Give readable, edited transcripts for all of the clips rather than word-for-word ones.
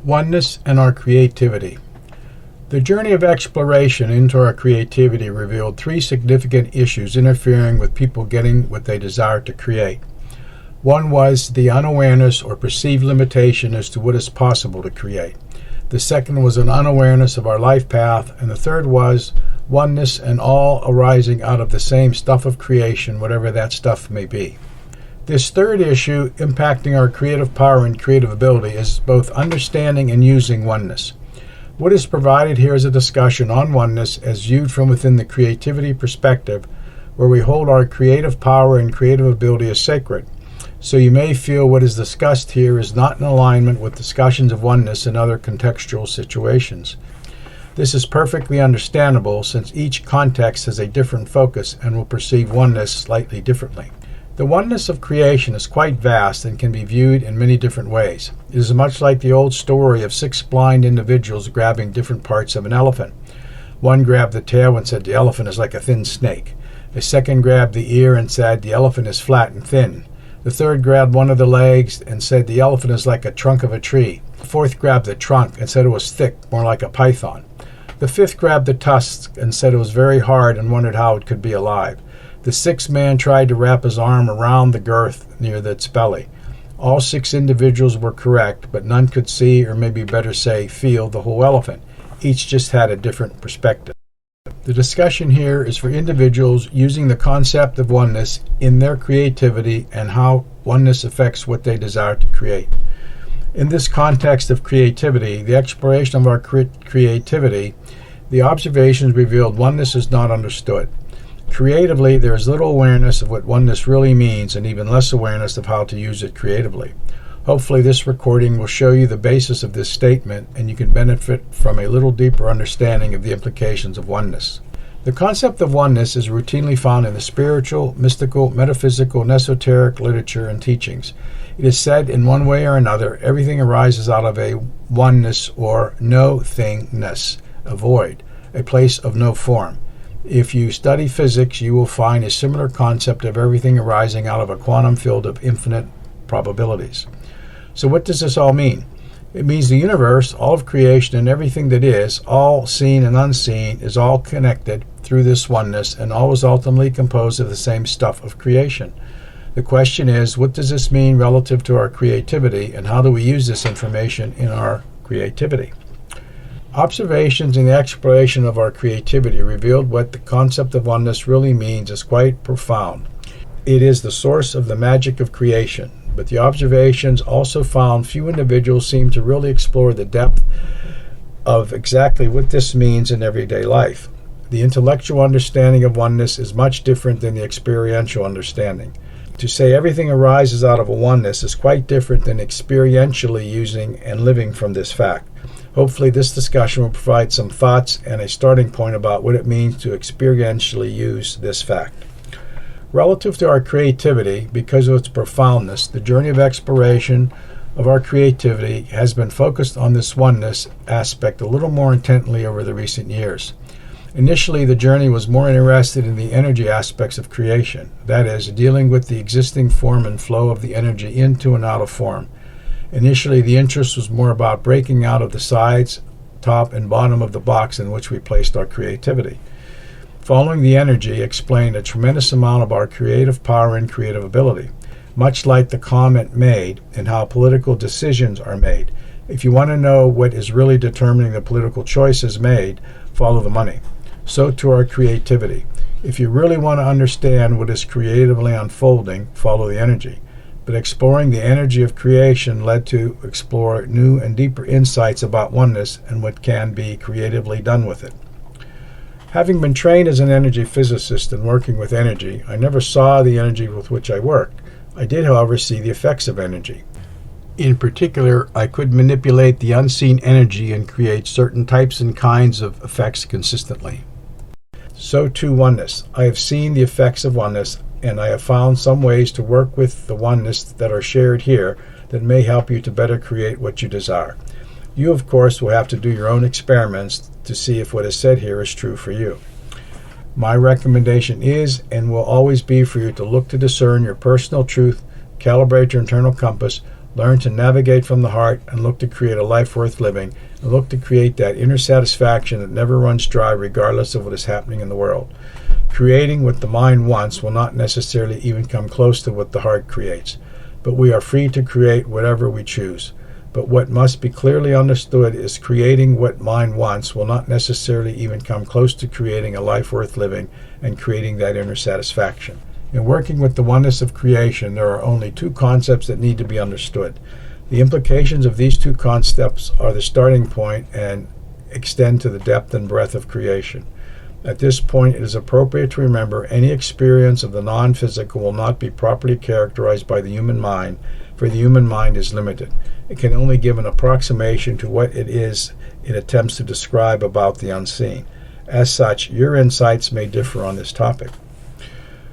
Oneness and Our Creativity. The journey of exploration into our creativity revealed three significant issues interfering with people getting what they desire to create. One was the unawareness or perceived limitation as to what is possible to create. The second was an unawareness of our life path, and the third was oneness and all arising out of the same stuff of creation, whatever that stuff may be. This third issue impacting our creative power and creative ability is both understanding and using oneness. What is provided here is a discussion on oneness as viewed from within the creativity perspective, where we hold our creative power and creative ability as sacred. So you may feel what is discussed here is not in alignment with discussions of oneness in other contextual situations. This is perfectly understandable since each context has a different focus and will perceive oneness slightly differently. The oneness of creation is quite vast and can be viewed in many different ways. It is much like the old story of 6 blind individuals grabbing different parts of an elephant. One grabbed the tail and said the elephant is like a thin snake. A second grabbed the ear and said the elephant is flat and thin. The third grabbed one of the legs and said the elephant is like a trunk of a tree. The fourth grabbed the trunk and said it was thick, more like a python. The fifth grabbed the tusks and said it was very hard and wondered how it could be alive. The sixth man tried to wrap his arm around the girth near its belly. All 6 individuals were correct, but none could see, or maybe better say, feel the whole elephant. Each just had a different perspective. The discussion here is for individuals using the concept of oneness in their creativity and how oneness affects what they desire to create. In this context of creativity, the exploration of our creativity, the observations revealed oneness is not understood. Creatively, there is little awareness of what oneness really means and even less awareness of how to use it creatively. Hopefully this recording will show you the basis of this statement and you can benefit from a little deeper understanding of the implications of oneness. The concept of oneness is routinely found in the spiritual, mystical, metaphysical, and esoteric literature and teachings. It is said in one way or another, everything arises out of a oneness or no-thingness, a void, a place of no form. If you study physics, you will find a similar concept of everything arising out of a quantum field of infinite probabilities. So what does this all mean? It means the universe, all of creation, and everything that is, all seen and unseen, is all connected through this oneness and all is ultimately composed of the same stuff of creation. The question is, what does this mean relative to our creativity, and how do we use this information in our creativity? Observations in the exploration of our creativity revealed what the concept of oneness really means is quite profound. It is the source of the magic of creation, but the observations also found few individuals seem to really explore the depth of exactly what this means in everyday life. The intellectual understanding of oneness is much different than the experiential understanding. To say everything arises out of a oneness is quite different than experientially using and living from this fact. Hopefully this discussion will provide some thoughts and a starting point about what it means to experientially use this fact. Relative to our creativity, because of its profoundness, the journey of exploration of our creativity has been focused on this oneness aspect a little more intently over the recent years. Initially, the journey was more interested in the energy aspects of creation, that is, dealing with the existing form and flow of the energy into and out of form. Initially, the interest was more about breaking out of the sides, top, and bottom of the box in which we placed our creativity. Following the energy explained a tremendous amount of our creative power and creative ability, much like the comment made in how political decisions are made. If you want to know what is really determining the political choices made, follow the money. So to our creativity. If you really want to understand what is creatively unfolding, follow the energy. But exploring the energy of creation led to explore new and deeper insights about oneness and what can be creatively done with it. Having been trained as an energy physicist and working with energy, I never saw the energy with which I worked. I did, however, see the effects of energy. In particular, I could manipulate the unseen energy and create certain types and kinds of effects consistently. So too oneness. I have seen the effects of oneness, and I have found some ways to work with the oneness that are shared here that may help you to better create what you desire. You, of course, will have to do your own experiments to see if what is said here is true for you. My recommendation is and will always be for you to look to discern your personal truth, calibrate your internal compass, Learn to navigate from the heart and look to create a life worth living, and look to create that inner satisfaction that never runs dry regardless of what is happening in the world. Creating what the mind wants will not necessarily even come close to what the heart creates, but we are free to create whatever we choose. But what must be clearly understood is creating what mind wants will not necessarily even come close to creating a life worth living and creating that inner satisfaction. In working with the oneness of creation, there are only two concepts that need to be understood. The implications of these two concepts are the starting point and extend to the depth and breadth of creation. At this point, it is appropriate to remember any experience of the non-physical will not be properly characterized by the human mind, for the human mind is limited. It can only give an approximation to what it is it attempts to describe about the unseen. As such, your insights may differ on this topic.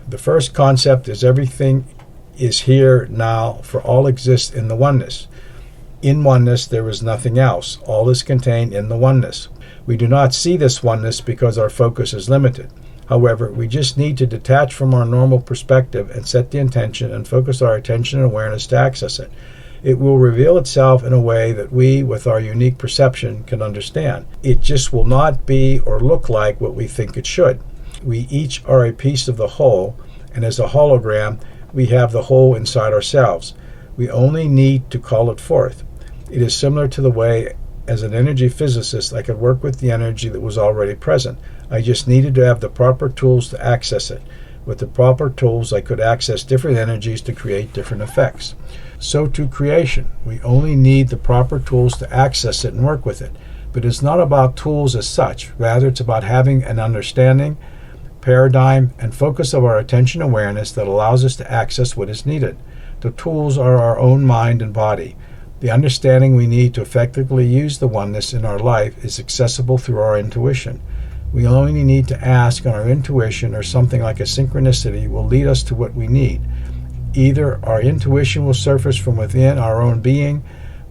The first concept is everything is here now, for all exists in the oneness. In oneness, there is nothing else. All is contained in the oneness. We do not see this oneness because our focus is limited. However, we just need to detach from our normal perspective and set the intention and focus our attention and awareness to access it. It will reveal itself in a way that we, with our unique perception, can understand. It just will not be or look like what we think it should. We each are a piece of the whole, and as a hologram, we have the whole inside ourselves. We only need to call it forth. It is similar to the way, as an energy physicist, I could work with the energy that was already present. I just needed to have the proper tools to access it. With the proper tools, I could access different energies to create different effects. So to creation, we only need the proper tools to access it and work with it. But it's not about tools as such. Rather, it's about having an understanding, paradigm, and focus of our attention awareness that allows us to access what is needed. The tools are our own mind and body. The understanding we need to effectively use the oneness in our life is accessible through our intuition. We only need to ask, and our intuition, or something like a synchronicity, will lead us to what we need. Either our intuition will surface from within our own being,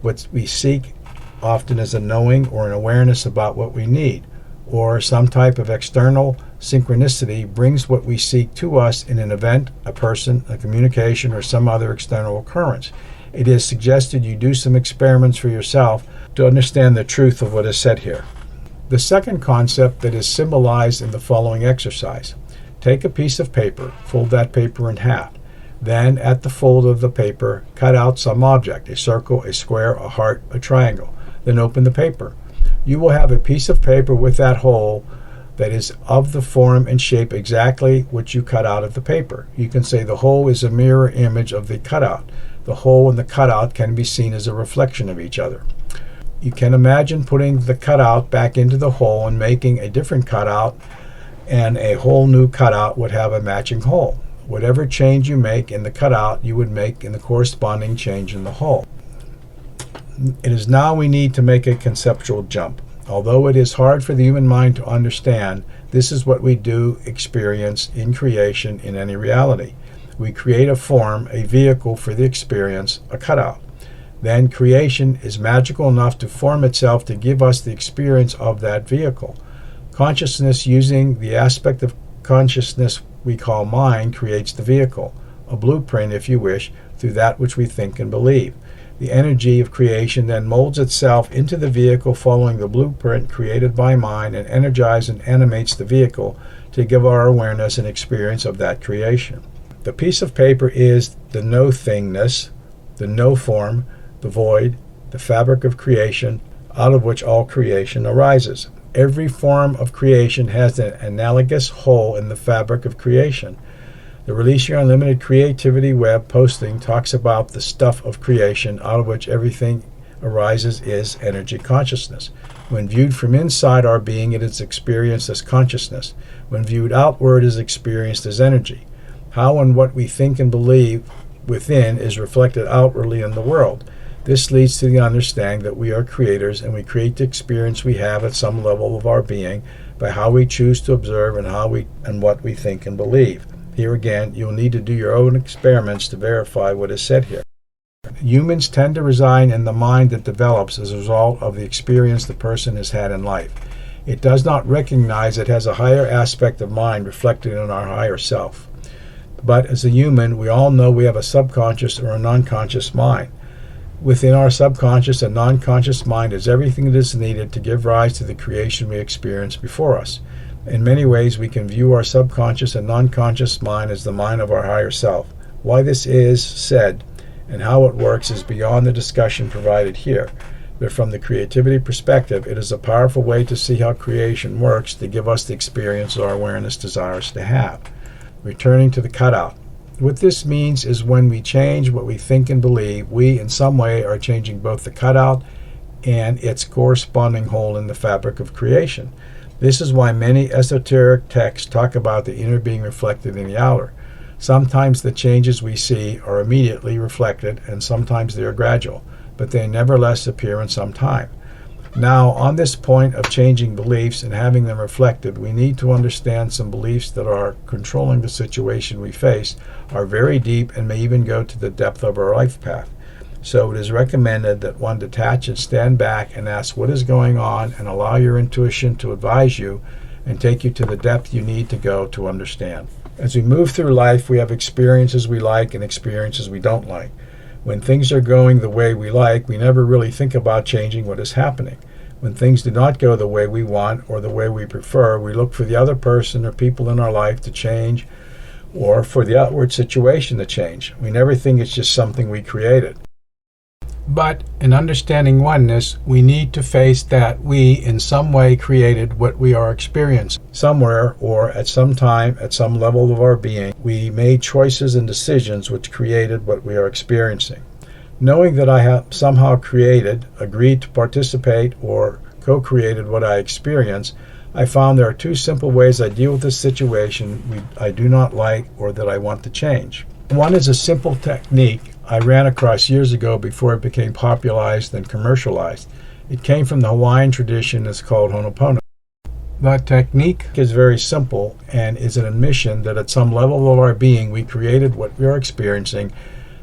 what we seek often as a knowing or an awareness about what we need, or some type of external synchronicity brings what we seek to us in an event, a person, a communication, or some other external occurrence. It is suggested you do some experiments for yourself to understand the truth of what is said here. The second concept that is symbolized in the following exercise. Take a piece of paper, fold that paper in half. Then, at the fold of the paper, cut out some object, a circle, a square, a heart, a triangle. Then open the paper. You will have a piece of paper with that hole that is of the form and shape exactly what you cut out of the paper. You can say the hole is a mirror image of the cutout. The hole and the cutout can be seen as a reflection of each other. You can imagine putting the cutout back into the hole and making a different cutout, and a whole new cutout would have a matching hole. Whatever change you make in the cutout, you would make in the corresponding change in the hole. It is now we need to make a conceptual jump. Although it is hard for the human mind to understand, this is what we do experience in creation in any reality. We create a form, a vehicle for the experience, a cutout. Then creation is magical enough to form itself to give us the experience of that vehicle. Consciousness, using the aspect of consciousness we call mind, creates the vehicle, a blueprint, if you wish, through that which we think and believe. The energy of creation then molds itself into the vehicle following the blueprint created by mind, and energizes and animates the vehicle to give our awareness and experience of that creation. The piece of paper is the no-thingness, the no form, the void, the fabric of creation, out of which all creation arises. Every form of creation has an analogous hole in the fabric of creation. The Release Your Unlimited Creativity web posting talks about the stuff of creation out of which everything arises is energy consciousness. When viewed from inside our being, it is experienced as consciousness. When viewed outward, it is experienced as energy. How and what we think and believe within is reflected outwardly in the world. This leads to the understanding that we are creators, and we create the experience we have at some level of our being by how we choose to observe and what we think and believe. Here again, you'll need to do your own experiments to verify what is said here. Humans tend to reside in the mind that develops as a result of the experience the person has had in life. It does not recognize it has a higher aspect of mind reflected in our higher self. But as a human, we all know we have a subconscious or a non-conscious mind. Within our subconscious and non-conscious mind is everything that is needed to give rise to the creation we experience before us. In many ways, we can view our subconscious and non-conscious mind as the mind of our higher self. Why this is said and how it works is beyond the discussion provided here. But from the creativity perspective, it is a powerful way to see how creation works to give us the experience our awareness desires to have. Returning to the cutout. What this means is when we change what we think and believe, we in some way are changing both the cutout and its corresponding hole in the fabric of creation. This is why many esoteric texts talk about the inner being reflected in the outer. Sometimes the changes we see are immediately reflected, and sometimes they are gradual, but they nevertheless appear in some time. Now, on this point of changing beliefs and having them reflected, we need to understand some beliefs that are controlling the situation we face are very deep and may even go to the depth of our life path. So it is recommended that one detach and stand back and ask what is going on and allow your intuition to advise you and take you to the depth you need to go to understand. As we move through life, we have experiences we like and experiences we don't like. When things are going the way we like, we never really think about changing what is happening. When things do not go the way we want or the way we prefer, we look for the other person or people in our life to change or for the outward situation to change. We never think it's just something we created. But in understanding oneness, we need to face that we in some way created what we are experiencing. Somewhere or at some time, at some level of our being, we made choices and decisions which created what we are experiencing. Knowing that I have somehow created, agreed to participate, or co-created what I experience, I found there are two simple ways I deal with this situation I do not like or that I want to change. One is a simple technique I ran across years ago before it became popularized and commercialized. It came from the Hawaiian tradition. It's called Ho'oponopono. The technique is very simple and is an admission that at some level of our being we created what we are experiencing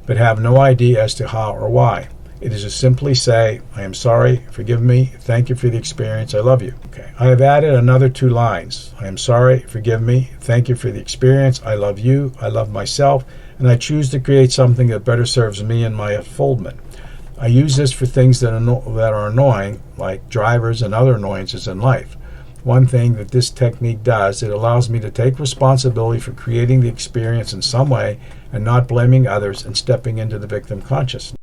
but have no idea as to how or why. It is to simply say, I am sorry, forgive me, thank you for the experience, I love you. Okay. I have added another 2 lines. I am sorry, forgive me, thank you for the experience, I love you, I love myself, and I choose to create something that better serves me and my unfoldment. I use this for things that are annoying, like drivers and other annoyances in life. One thing that this technique does, it allows me to take responsibility for creating the experience in some way and not blaming others and stepping into the victim consciousness.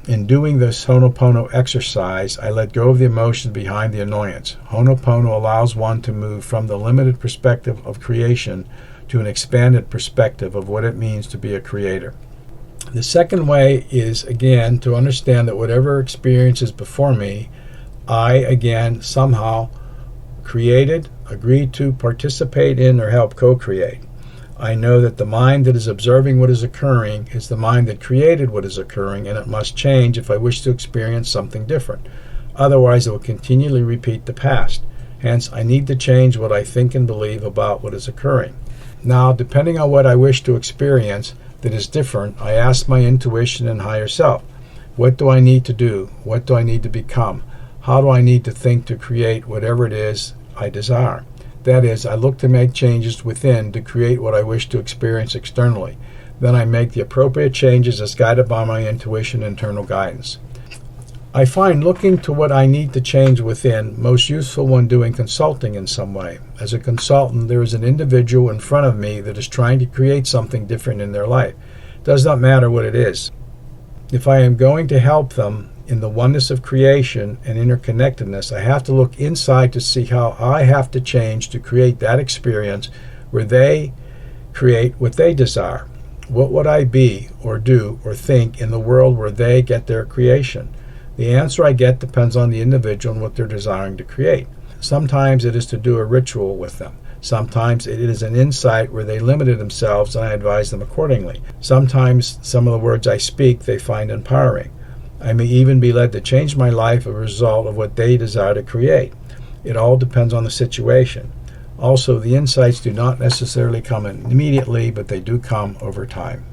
In doing this Ho'oponopono exercise, I let go of the emotion behind the annoyance. Ho'oponopono allows one to move from the limited perspective of creation to an expanded perspective of what it means to be a creator. The second way is, again, to understand that whatever experience is before me, I, again, somehow created, agreed to participate in, or help co-create. I know that the mind that is observing what is occurring is the mind that created what is occurring, and it must change if I wish to experience something different. Otherwise, it will continually repeat the past. Hence, I need to change what I think and believe about what is occurring. Now, depending on what I wish to experience that is different, I ask my intuition and higher self, what do I need to do? What do I need to become? How do I need to think to create whatever it is I desire? That is, I look to make changes within to create what I wish to experience externally. Then I make the appropriate changes as guided by my intuition and internal guidance. I find looking to what I need to change within most useful when doing consulting in some way. As a consultant, there is an individual in front of me that is trying to create something different in their life. It does not matter what it is. If I am going to help them in the oneness of creation and interconnectedness, I have to look inside to see how I have to change to create that experience where they create what they desire. What would I be or do or think in the world where they get their creation? The answer I get depends on the individual and what they're desiring to create. Sometimes it is to do a ritual with them. Sometimes it is an insight where they limited themselves and I advise them accordingly. Sometimes some of the words I speak they find empowering. I may even be led to change my life as a result of what they desire to create. It all depends on the situation. Also, the insights do not necessarily come immediately, but they do come over time.